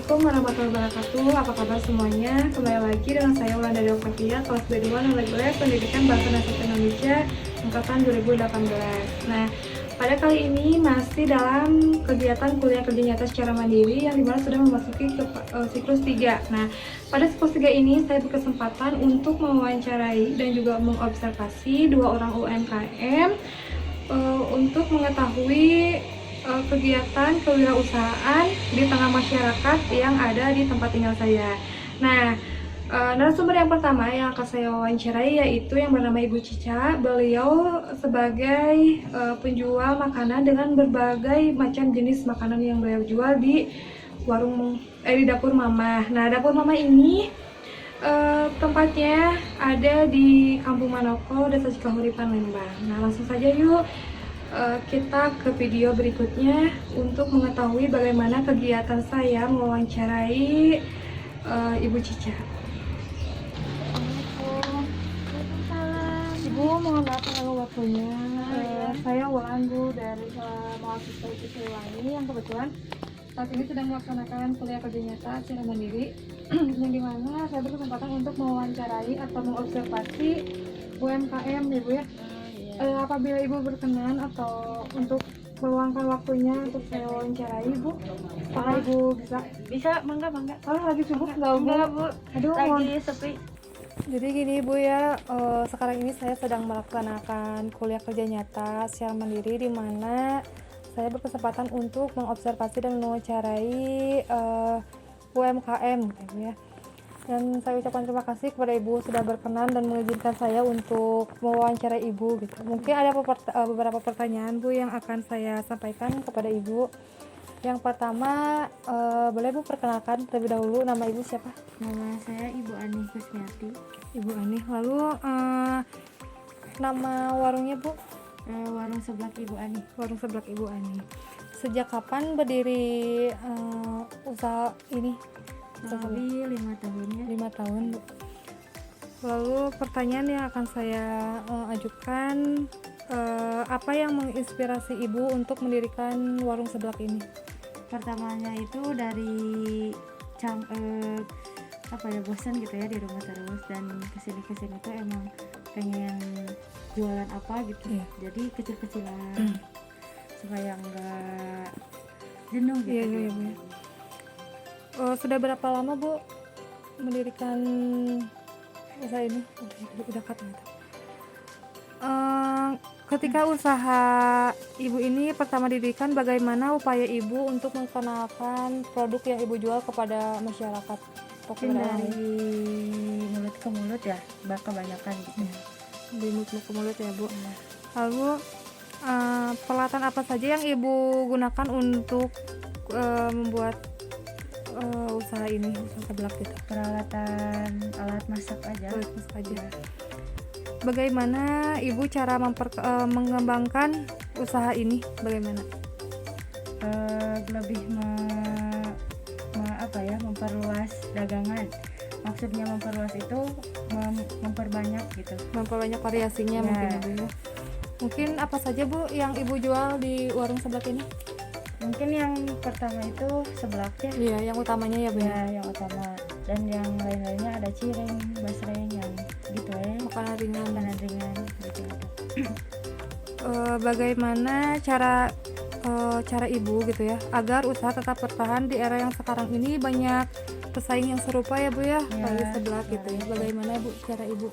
Assalamualaikum warahmatullahi wabarakatuh. Apa kabar semuanya? Kembali lagi dengan saya Wulandari Okavia, kelas B2 Nilai Pendidikan Bahasa dan Sastra Indonesia angkatan 2018. Nah, pada kali ini masih dalam kegiatan kuliah kerja nyata secara mandiri yang dimana sudah memasuki ke siklus 3. Nah, pada siklus 3 ini saya berkesempatan untuk mewawancarai dan juga mengobservasi dua orang UMKM untuk mengetahui kegiatan kewirausahaan di tengah masyarakat yang ada di tempat tinggal saya. Nah, narasumber yang pertama yang akan saya wawancarai yaitu yang bernama Ibu Cica. Beliau sebagai penjual makanan dengan berbagai macam jenis makanan yang beliau jual di di dapur Mama. Nah, dapur Mama ini tempatnya ada di Kampung Manoko, Desa Cikahuripan, Lembang. Nah, langsung saja yuk kita ke video berikutnya untuk mengetahui bagaimana kegiatan saya mewawancarai Ibu Cica. Ibu, mohon maaf mengganggu waktunya. Saya Wulan, Bu, dari mahasiswa IPB Siliwangi yang kebetulan saat ini sedang melaksanakan kuliah kerja nyata secara mandiri yang dimana saya berkesempatan untuk mewawancarai atau mengobservasi UMKM, Ibu ya. Apabila Ibu berkenan atau untuk meluangkan waktunya untuk saya wawancarai, Bu, apakah Ibu bisa? Mangga. Oh, lagi sibuk nggak, Bu? Enggak, Bu. Aduh, Lagi sepi. Jadi gini, Bu ya, sekarang ini saya sedang melaksanakan kuliah kerja nyata secara mandiri di mana saya berkesempatan untuk mengobservasi dan mewawancarai UMKM, gitu ya. Dan saya ucapkan terima kasih kepada Ibu sudah berkenan dan mengizinkan saya untuk mewawancarai Ibu gitu. Mungkin ada beberapa pertanyaan, Bu, yang akan saya sampaikan kepada Ibu. Yang pertama, boleh Bu perkenalkan terlebih dahulu nama Ibu siapa? Nama saya Ibu Ani Kusmiati. Ibu Ani. Lalu nama warungnya, Bu? Warung Seblak Ibu Ani. Warung Seblak Ibu Ani. Sejak kapan berdiri usaha ini? Lebih 5 tahun ya. 5 tahun, Bu. Lalu pertanyaan yang akan saya ajukan, apa yang menginspirasi Ibu untuk mendirikan warung seblak ini? Pertamanya itu dari bosan gitu ya di rumah terus, dan kesini tuh emang pengen jualan apa gitu. Jadi kecil-kecilan supaya enggak jenuh gitu. Iya. Sudah berapa lama, Bu, mendirikan usaha ini? Udah kata. Ketika usaha Ibu ini pertama didirikan, bagaimana upaya Ibu untuk memperkenalkan produk yang Ibu jual kepada masyarakat? Mungkin dari mulut ke mulut ya, kebanyakan gitu. Dari mulut ke mulut ya, Bu. Lalu peralatan apa saja yang Ibu gunakan untuk membuat usaha ini, usaha seblak gitu? Peralatan alat masak aja. Bagaimana Ibu cara mengembangkan usaha ini? Bagaimana? Lebih memperluas dagangan. Maksudnya memperluas itu memperbanyak gitu. Memperbanyak variasinya mungkin ya, Bu ya. Mungkin apa saja, Bu, yang Ibu jual di warung seblak ini? Mungkin yang pertama itu seblak ya. Iya, yang utamanya ya, Bu. Ya, yang utama. Dan yang lain-lainnya ada cireng, basreng, yang gitu ya. Makanan ringan gitu. Bagaimana cara Ibu gitu ya agar usaha tetap bertahan di era yang sekarang ini banyak pesaing yang serupa ya, Bu ya, kayak seblak gitu ya. Bagaimana, Bu, cara Ibu?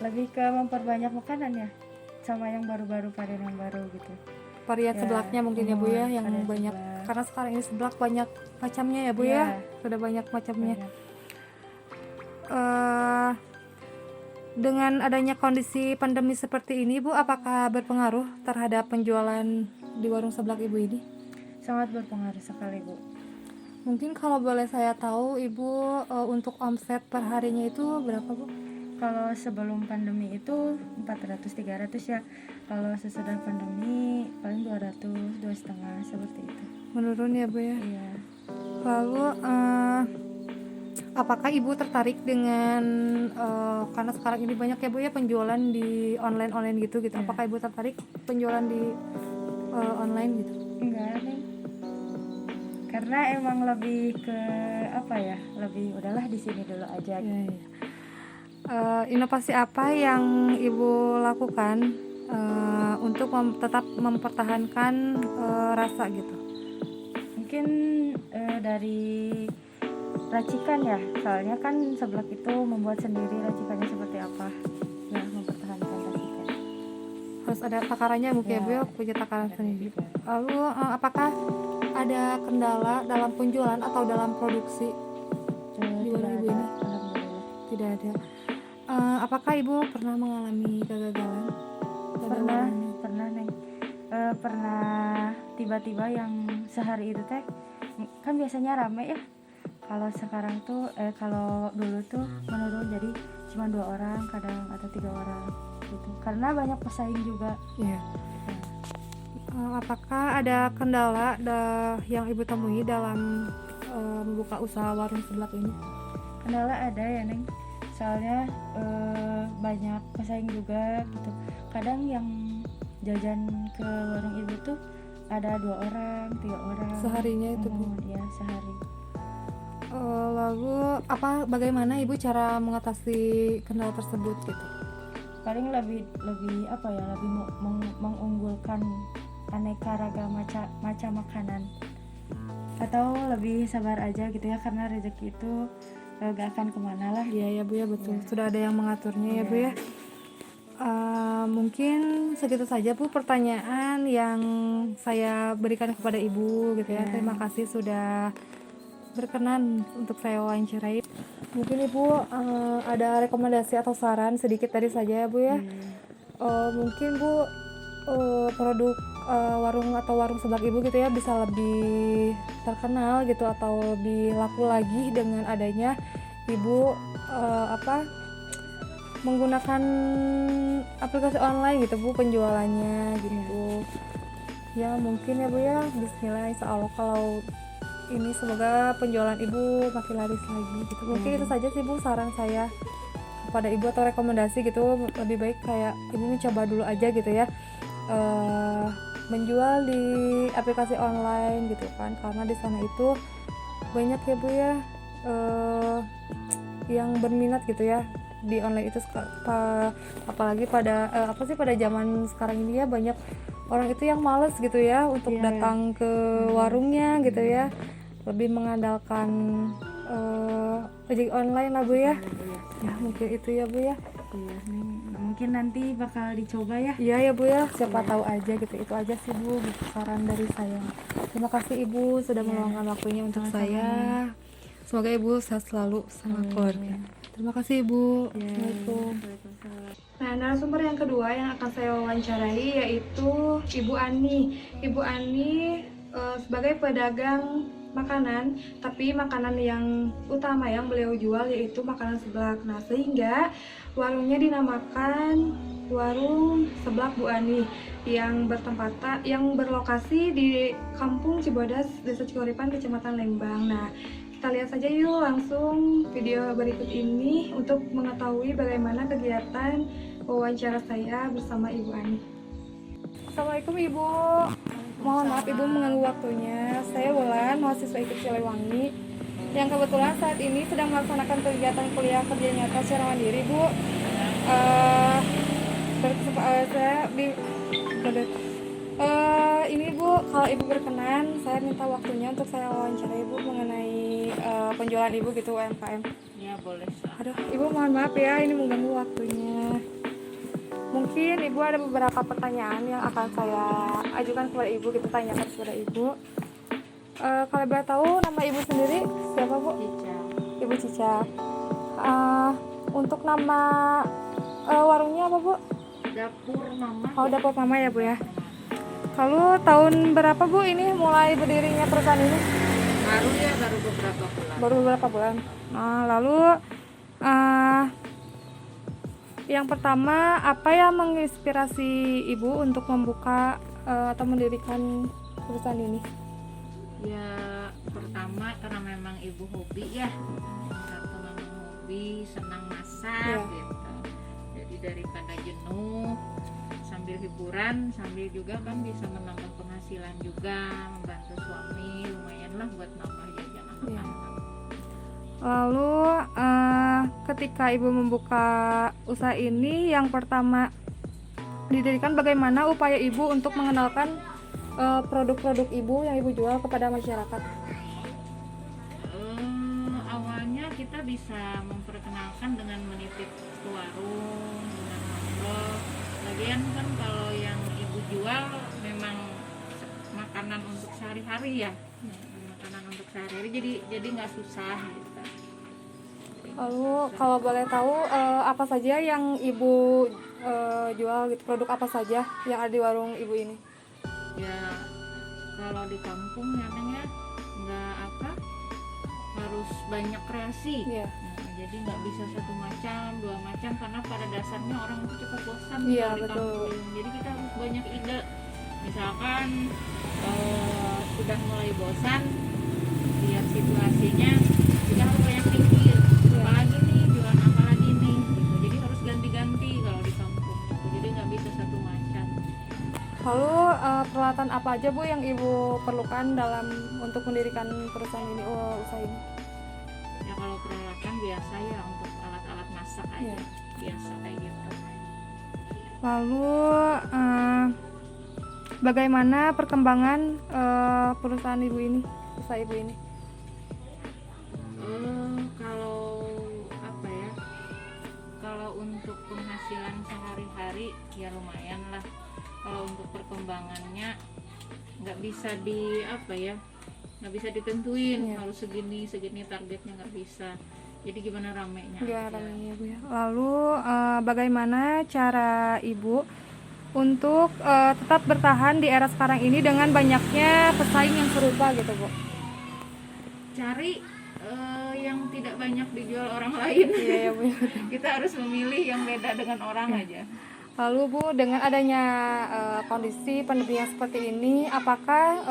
Lebih ke memperbanyak makanan ya, sama yang baru-baru, varian yang baru gitu. Varian seblaknya mungkin ya, Bu ya, yang banyak seblak. Karena sekarang ini seblak banyak macamnya ya, Bu ya. Sudah banyak macamnya. Dengan adanya kondisi pandemi seperti ini, Bu, apakah berpengaruh terhadap penjualan di warung seblak Ibu ini? Sangat berpengaruh sekali, Bu. Mungkin kalau boleh saya tahu, Ibu untuk omset per harinya itu berapa, Bu? Kalau sebelum pandemi itu 400-300 ya. Kalau sesudah pandemi paling 200, 2,5 seperti itu. Menurun ya, Bu ya? Iya. Lalu apakah Ibu tertarik dengan karena sekarang ini banyak ya, Bu ya, penjualan di online gitu? Ya. Apakah Ibu tertarik penjualan di online gitu? Enggak nih. karena emang lebih ke apa ya, lebih udahlah di sini dulu aja gitu. Iya, iya. Inovasi apa yang Ibu lakukan untuk tetap mempertahankan rasa gitu? Mungkin dari racikan ya, soalnya kan seblak itu membuat sendiri racikannya seperti apa ya, mempertahankan racikan. Harus ada takarannya mungkin Ya, ya Bu ya, punya takaran sendiri. gitu. Lalu apakah ada kendala dalam penjualan atau dalam produksi di warung Ibu ini? Alhamdulillah. Tidak ada. Apakah Ibu pernah mengalami kegagalan? Pernah Neng. Pernah tiba-tiba yang sehari itu teh kan biasanya rame ya. Kalau sekarang tuh kalau dulu tuh menurun jadi cuma 2 orang kadang atau 3 orang gitu. Karena banyak pesaing juga. Iya. Apakah ada kendala yang Ibu temui dalam membuka usaha warung seblak ini? Kendala ada ya Neng. Soalnya banyak pesaing juga gitu. Kadang yang jajan ke warung Ibu tuh ada 2 orang, 3 orang. Seharinya itu Bu? Ya sehari. Lalu bagaimana Ibu cara mengatasi kendala tersebut gitu? Paling lebih apa ya, lebih mengunggulkan aneka ragam macam makanan, atau lebih sabar aja gitu ya, karena rezeki itu gak akan kemana lah. Iya ya Bu ya, betul. Ya. Sudah ada yang mengaturnya ya Bu ya. Iya. Mungkin segitu saja Bu pertanyaan yang saya berikan kepada Ibu gitu ya. Terima kasih sudah berkenan untuk saya wawancarai. Mungkin Ibu ada rekomendasi atau saran sedikit tadi saja ya Bu ya. Mungkin Bu produk warung atau warung seblak Ibu gitu ya bisa lebih terkenal gitu atau lebih laku lagi dengan adanya Ibu menggunakan aplikasi online gitu Bu penjualannya gitu. Ya mungkin ya Bu ya, bismillah, insya Allah kalau ini semoga penjualan Ibu makin laris lagi gitu. Mungkin itu saja sih Bu saran saya kepada Ibu atau rekomendasi gitu. Lebih baik kayak Ibu mencoba dulu aja gitu ya, menjual di aplikasi online gitu kan, karena di sana itu banyak ya Bu ya yang berminat gitu ya di online itu. Apalagi pada pada zaman sekarang ini ya, banyak orang itu yang males gitu ya untuk datang ke warungnya gitu ya, lebih mengandalkan ojek online lah Bu ya. Ya mungkin itu ya Bu ya. Iya, mungkin nanti bakal dicoba ya. Iya ya Bu ya, siapa tahu aja gitu. Itu aja sih Bu gitu, saran dari saya. Terima kasih Ibu sudah meluangkan waktunya untuk saya. Semoga Ibu sehat selalu sama keluarga. Terima kasih Ibu. Assalamualaikum. Nah, narasumber yang kedua yang akan saya wawancarai yaitu Ibu Ani. Ibu Ani sebagai pedagang makanan, tapi makanan yang utama yang beliau jual yaitu makanan seblak. Nah, sehingga warungnya dinamakan Warung Seblak Bu Ani yang berlokasi di Kampung Cibodas, Desa Cikoripan, Kecamatan Lembang. Nah, kita lihat saja yuk langsung video berikut ini untuk mengetahui bagaimana kegiatan wawancara saya bersama Ibu Ani. Assalamualaikum Ibu. Mohon maaf Ibu mengganggu waktunya. Saya Wulan, mahasiswa IKIP Siliwangi, yang kebetulan saat ini sedang melaksanakan kegiatan kuliah kerja nyata secara mandiri Bu. Ini Bu, kalau Ibu berkenan, saya minta waktunya untuk saya wawancara Ibu mengenai penjualan Ibu gitu, UMKM. Ya boleh. Aduh, Ibu mohon maaf ya, ini mengganggu waktunya. Mungkin Ibu ada beberapa pertanyaan yang akan saya ajukan kepada Ibu, kita tanyakan kepada Ibu. Kalau boleh tahu nama Ibu sendiri siapa Bu? Cica. Ibu Cica. Untuk nama warungnya apa Bu? Dapur Mama. Oh, Dapur Mama ya Bu ya. Lalu tahun berapa Bu ini mulai berdirinya perusahaan ini? Baru beberapa bulan. Baru beberapa bulan. Lalu yang pertama, apa yang menginspirasi Ibu untuk membuka atau mendirikan perusahaan ini? Ya pertama karena memang ibu hobi ya, satu memang hobi, senang masak gitu. Jadi daripada jenuh, sambil hiburan, sambil juga kan bisa menambah penghasilan juga, membantu suami lumayan lah buat nambah jajan Iya. anak-anak. Lalu ketika ibu membuka usaha ini, yang pertama didirikan bagaimana upaya ibu untuk mengenalkan produk-produk ibu yang ibu jual kepada masyarakat? Awalnya kita bisa memperkenalkan dengan menitip ke warung, dengan ngobrol. Lagian kan kalau yang ibu jual memang makanan untuk sehari-hari ya, makanan untuk sehari-hari, jadi nggak susah gitu. Lalu kalau boleh tahu apa saja yang ibu jual gitu, produk apa saja yang ada di warung ibu ini? Ya kalau di kampung namanya nggak harus banyak kreasi. Iya. Nah, jadi nggak bisa satu macam, dua macam, karena pada dasarnya orang itu cepat bosan Iya, kalau di betul. kampung. Jadi kita harus banyak ide. Misalkan sudah mulai bosan, lihat situasinya, kita harus banyak pikir. Apalagi nih, jualan apa lagi nih? Gitu. Jadi harus ganti-ganti kalau di kampung. Jadi nggak bisa satu macam. Lalu peralatan apa aja bu yang ibu perlukan dalam untuk mendirikan perusahaan ini, usaha ini? Ya kalau peralatan biasa ya untuk alat-alat masak aja. Iya. Biasa kayak gitu. Lalu bagaimana perkembangan perusahaan ibu ini, usaha ibu ini? Kalau apa ya, kalau untuk penghasilan sehari-hari ya lumayan lah. Kalau untuk perkembangannya nggak bisa nggak bisa ditentuin. Iya. Harus segini targetnya, nggak bisa. Jadi gimana ramenya Ya, aja. ramenya bu ya. Lalu bagaimana cara ibu untuk tetap bertahan di era sekarang ini dengan banyaknya pesaing yang serupa gitu bu? Cari yang tidak banyak dijual orang lain. Iya ya bu. Kita harus memilih yang beda dengan orang aja. Lalu bu, dengan adanya kondisi pandemi yang seperti ini, apakah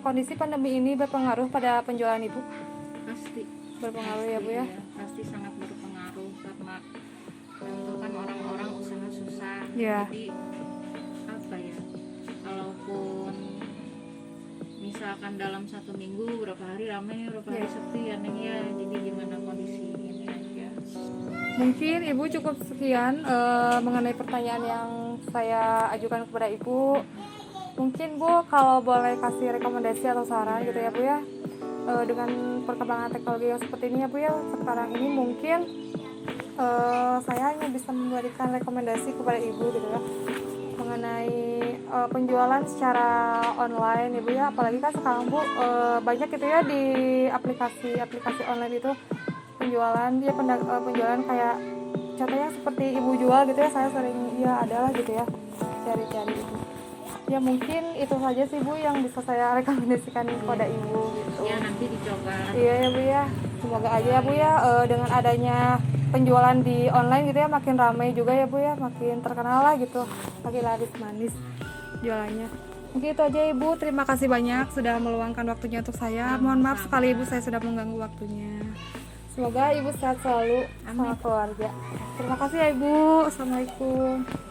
kondisi pandemi ini berpengaruh pada penjualan ibu? Pasti Berpengaruh ya bu ya. iya, pasti sangat berpengaruh karena tentu kan orang-orang usaha susah. Iya. Jadi apa ya, kalaupun misalkan dalam 1 minggu berapa hari ramai, berapa hari Iya. sepi ya Neng ya. Jadi gimana kondisi ini aja. Mungkin ibu cukup sekian mengenai pertanyaan yang saya ajukan kepada ibu. Mungkin bu kalau boleh kasih rekomendasi atau saran gitu ya bu ya, dengan perkembangan teknologi yang seperti ini ya bu ya, sekarang ini mungkin saya hanya bisa memberikan rekomendasi kepada ibu gitu ya, mengenai penjualan secara online ibu ya. Apalagi kan sekarang bu banyak gitu ya di aplikasi online itu penjualan penjualan kayak contohnya seperti ibu jual gitu ya, saya sering adalah gitu ya cari-cari itu. Ya mungkin itu saja sih bu yang bisa saya rekomendasikan kepada ibu gitu. Ya nanti dicoba. Iya ya bu ya, semoga aja ya bu ya dengan adanya penjualan di online gitu ya makin ramai juga ya bu ya, makin terkenal lah gitu, makin laris manis jualannya. Mungkin itu aja ibu, terima kasih banyak sudah meluangkan waktunya untuk saya. Mohon maaf sekali ibu saya sudah mengganggu waktunya. Semoga ibu sehat selalu sama keluarga. Terima kasih ya ibu. Assalamualaikum.